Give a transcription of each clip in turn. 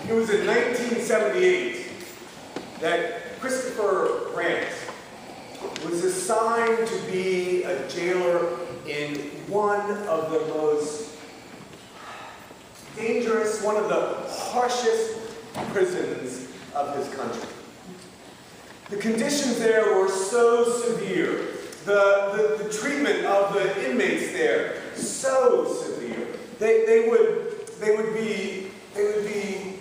It was in 1978 that Christopher Brandt was assigned to be a jailer in one of the most dangerous, one of the harshest prisons of his country. The conditions there were so severe. The treatment of the inmates there so severe. They would be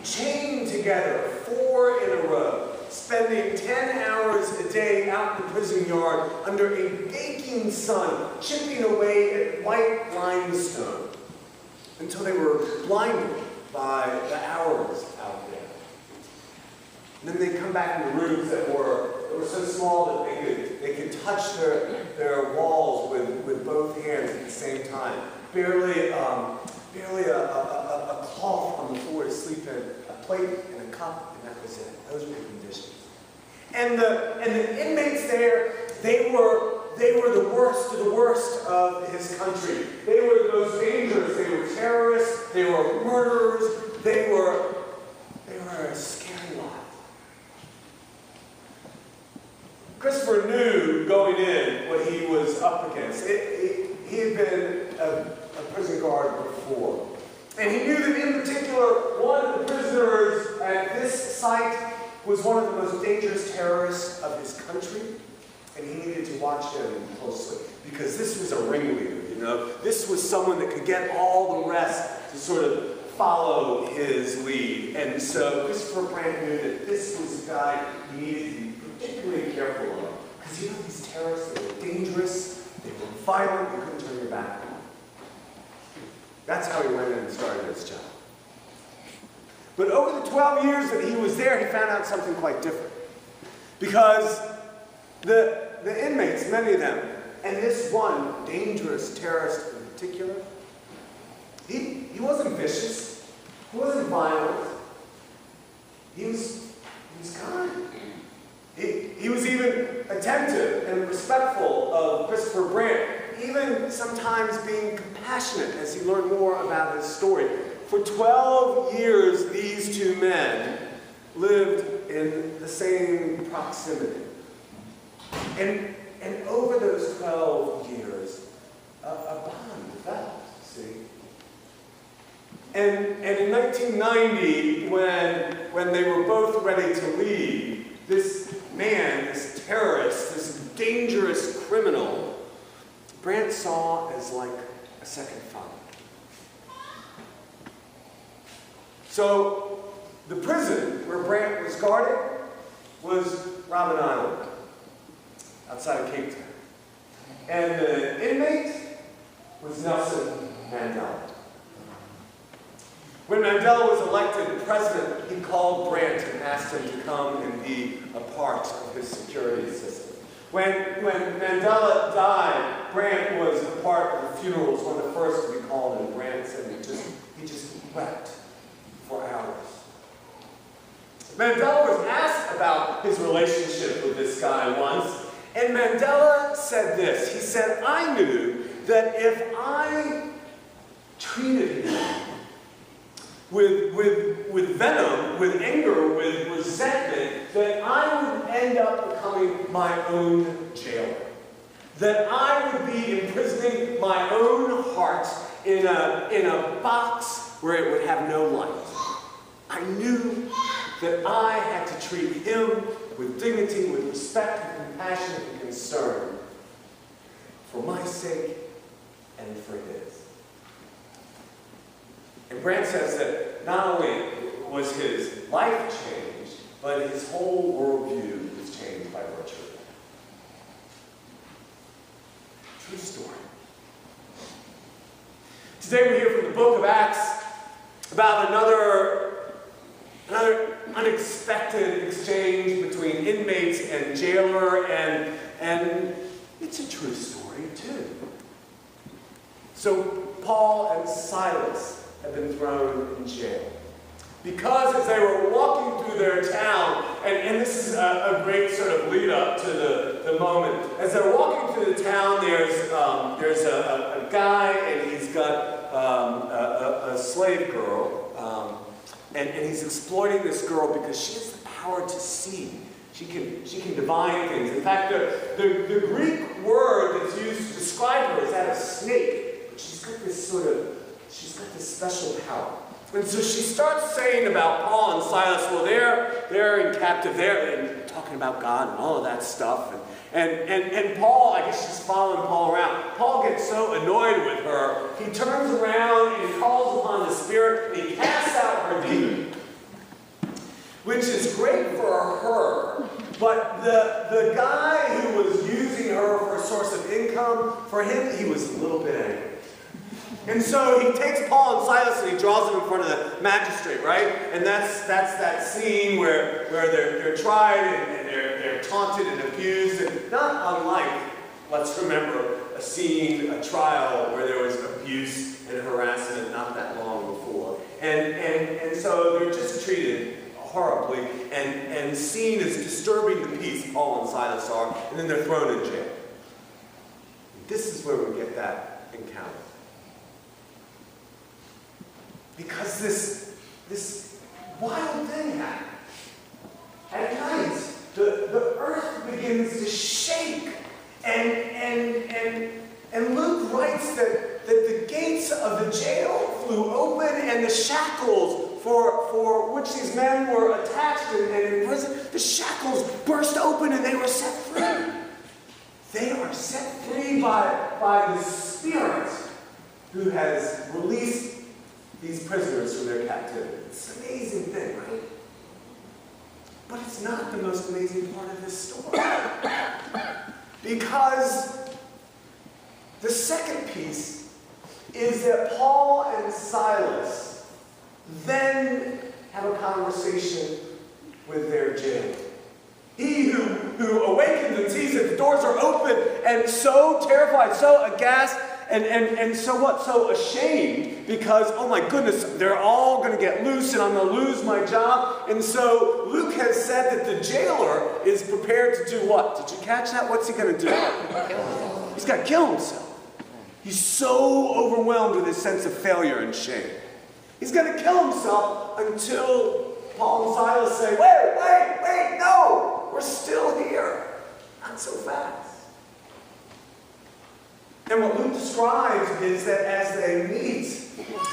chained together 4 in a row, spending 10 hours a day out in the prison yard under a baking sun, chipping away at white limestone until they were blinded by the hours out there. And then they'd come back into rooms that were so small that they could touch their walls with both hands at the same time. Barely a cloth on the floor to sleep in, a plate and a cup, and that was it. Those were the conditions. And the inmates there, they were the worst of the worst of his country. They were the most dangerous. They were terrorists. They were murderers. They were a scary lot. Christopher knew going in what he was up against. He had been a prison guard before. And he knew that in particular, one of the prisoners at this site was one of the most dangerous terrorists of his country. And he needed to watch him closely. Because this was a ringleader, you know. This was someone that could get all the rest to sort of follow his lead. And so Christopher Brandt knew that this was a guy he needed to be particularly careful of. Because you know these terrorists, they were dangerous, they were violent, you couldn't turn your back on them. That's how he went in and started his job. But over the 12 years that he was there, he found out something quite different. Because the inmates, many of them, and this one dangerous terrorist in particular, he wasn't vicious, he wasn't violent, he was kind. He was even attentive and respectful of Christopher Brandt, even sometimes being compassionate as he learned more about his story. For 12 years, these two men lived in the same proximity. And over those 12 years, a bond developed, see? And in 1990, when they were both ready to leave, this man, this terrorist, this dangerous criminal, Brandt saw as like a second father. So the prison where Brandt was guarded was Robben Island, outside of Cape Town. And the inmate was Nelson Mandela. When Mandela was elected president, he called Brandt and asked him to come and be a part of his security system. When Mandela died, Brandt was a part of the funerals, one of the first to be called, and Brandt said he just wept for hours. Mandela was asked about his relationship with this guy once, and Mandela said this. He said, I knew that if I treated him with venom, with anger, with resentment, that I would end up becoming my own jailer. That I would be imprisoning my own heart in a box where it would have no light. I knew that I had to treat him with dignity, with respect, with compassion, and concern, for my sake and for his. And Brandt says that not only was his life changed, but his whole worldview was changed by virtue of that. True story. Today we hear from the book of Acts about another unexpected exchange between inmates and jailer, and it's a true story too. So Paul and Silas had been thrown in jail. Because as they were walking through their town, and this is a great sort of lead up to the moment, as they're walking through the town, there's a guy, and he's got a slave girl, And he's exploiting this girl because she has the power to see. She can divine things. In fact, the Greek word that's used to describe her is that of snake. But she's got this special power. And so she starts saying about Paul and Silas, well, they're in captive there, and talking about God and all of that stuff. And Paul, I guess she's following Paul around. Paul gets so annoyed with her, he turns around and he calls upon the Spirit, and he casts out her demon. Which is great for her, but the guy who was using her for a source of income, for him, he was a little bit angry. And so he takes Paul and Silas and he draws them in front of the magistrate, right? And that's that scene where they're tried and they're taunted and abused. And not unlike, let's remember, a trial where there was abuse and harassment not that long before. And so they're just treated horribly and seen as disturbing the peace, Paul and Silas are, and then they're thrown in jail. This is where we get that encounter. Because this wild thing happens. At night, the earth begins to shake. And Luke writes that the gates of the jail flew open and the shackles for which these men were attached and in prison, the shackles burst open and they were set free. They are set free by the Spirit who has released these prisoners from their captivity. It's an amazing thing, right? But it's not the most amazing part of this story. Because the second piece is that Paul and Silas then have a conversation with their jailer. He who awakens and sees that the doors are open and so terrified, so aghast, and so what? So ashamed because, oh my goodness, they're all going to get loose and I'm going to lose my job. And so Luke has said that the jailer is prepared to do what? Did you catch that? What's he going to do? He's got to kill himself. He's so overwhelmed with his sense of failure and shame. He's going to kill himself until Paul and Silas say, wait, no, we're still here. Not so fast. And what Luke describes is that as they meet,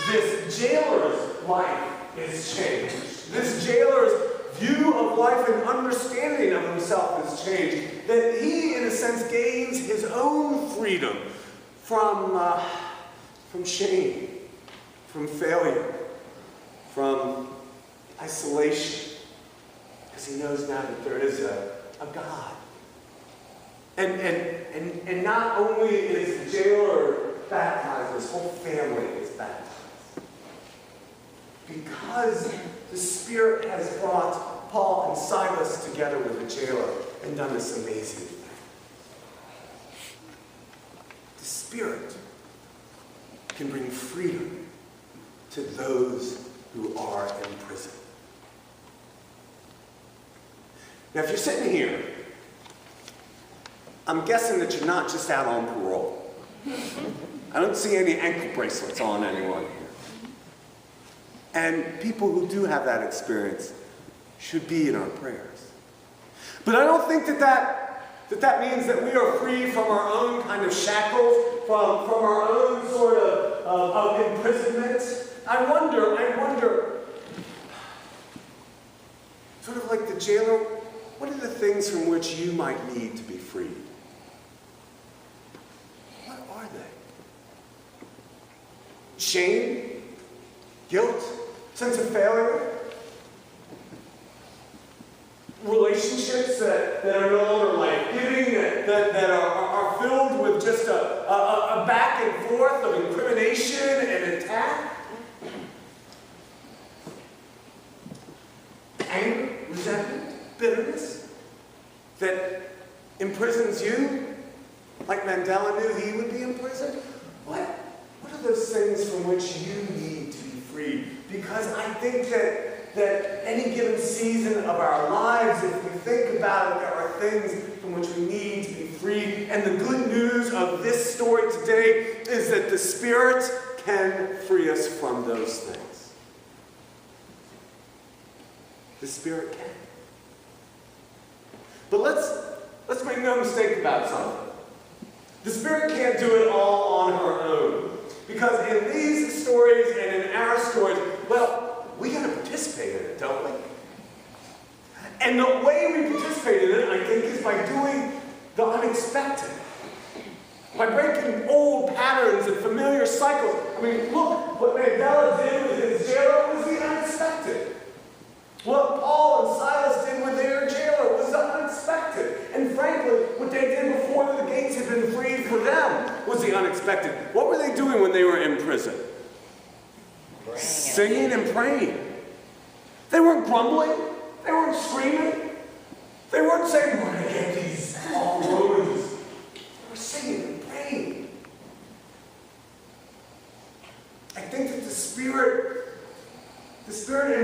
this jailer's life is changed. This jailer's view of life and understanding of himself is changed. That he, in a sense, gains his own freedom from shame, from failure, from isolation. Because he knows now that there is a God. And not only is the jailer baptized, his whole family is baptized. Because the Spirit has brought Paul and Silas together with the jailer and done this amazing thing. The Spirit can bring freedom to those who are in prison. Now, if you're sitting here, I'm guessing that you're not just out on parole. I don't see any ankle bracelets on anyone here. And people who do have that experience should be in our prayers. But I don't think that means that we are free from our own kind of shackles, from our own sort of imprisonment. I wonder, sort of like the jailer, what are the things from which you might need to be freed? What are they? Shame? Guilt? Sense of failure? Relationships that are no longer life-giving, that are filled with just a back and forth of incrimination and attack? Anger, resentment, bitterness that imprisons you, like Mandela knew he would be imprisoned? What are those things from which you need to be freed? Because I think that any given season of our lives, if we think about it, there are things from which we need to be freed. And the good news of this story today is that the Spirit can free us from those things. The Spirit can. But let's make no mistake about something. The Spirit can't do it all on her own. Because in these stories and in our stories, well, we got to participate in it, don't we? And the way we participate in it, I think, is by doing the unexpected. By breaking old patterns and familiar cycles. I mean, look, what Mandela did with his jailer was the unexpected. What Paul and Silas did with their jailer was the unexpected. And frankly, what they did before the gates had been freed for them was the unexpected. What were they doing when they were in prison? Singing and praying. They weren't grumbling. They weren't screaming. They weren't saying, we're going to get these long roads. They were singing and praying. I think that the Spirit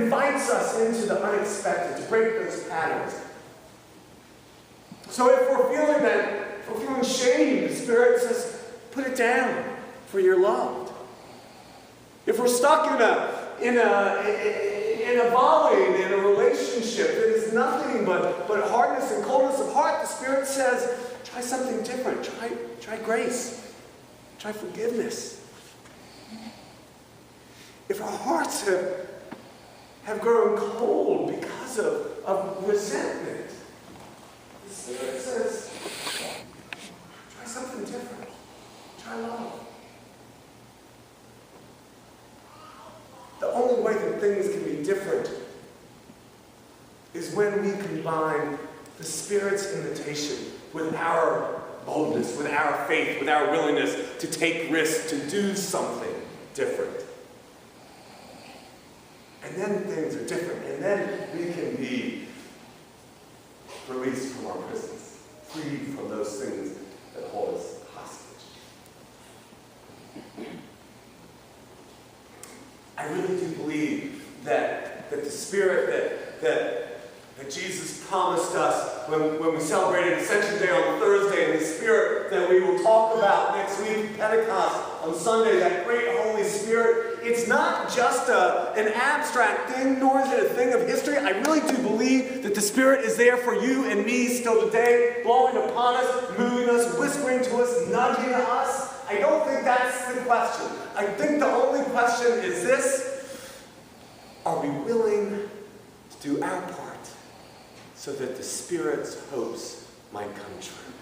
invites us into the unexpected, to break those patterns. So if we're feeling shame, the Spirit says, put it down, for you're loved. If we're stuck in a void, in a relationship that is nothing but hardness and coldness of heart, the Spirit says, try something different. Try grace. Try forgiveness. If our hearts have grown cold because of resentment, the Spirit says, try something different. Try love. The only way that things can be different is when we combine the Spirit's invitation with our boldness, with our faith, with our willingness to take risks, to do something different. And then things are different, and then we can be released from our prisons, freed from those things that hold us hostage. I really do believe that the Spirit that Jesus promised us when we celebrated Ascension Day on Thursday, and the Spirit that we will talk about next week, Pentecost, on Sunday, that great Holy Spirit, it's not just an abstract thing, nor is it a thing of history. I really do believe that the Spirit is there for you and me still today, blowing upon us, moving us, whispering to us, nudging us. I don't think that's the question. I think the only question is this: are we willing to do our part so that the Spirit's hopes might come true?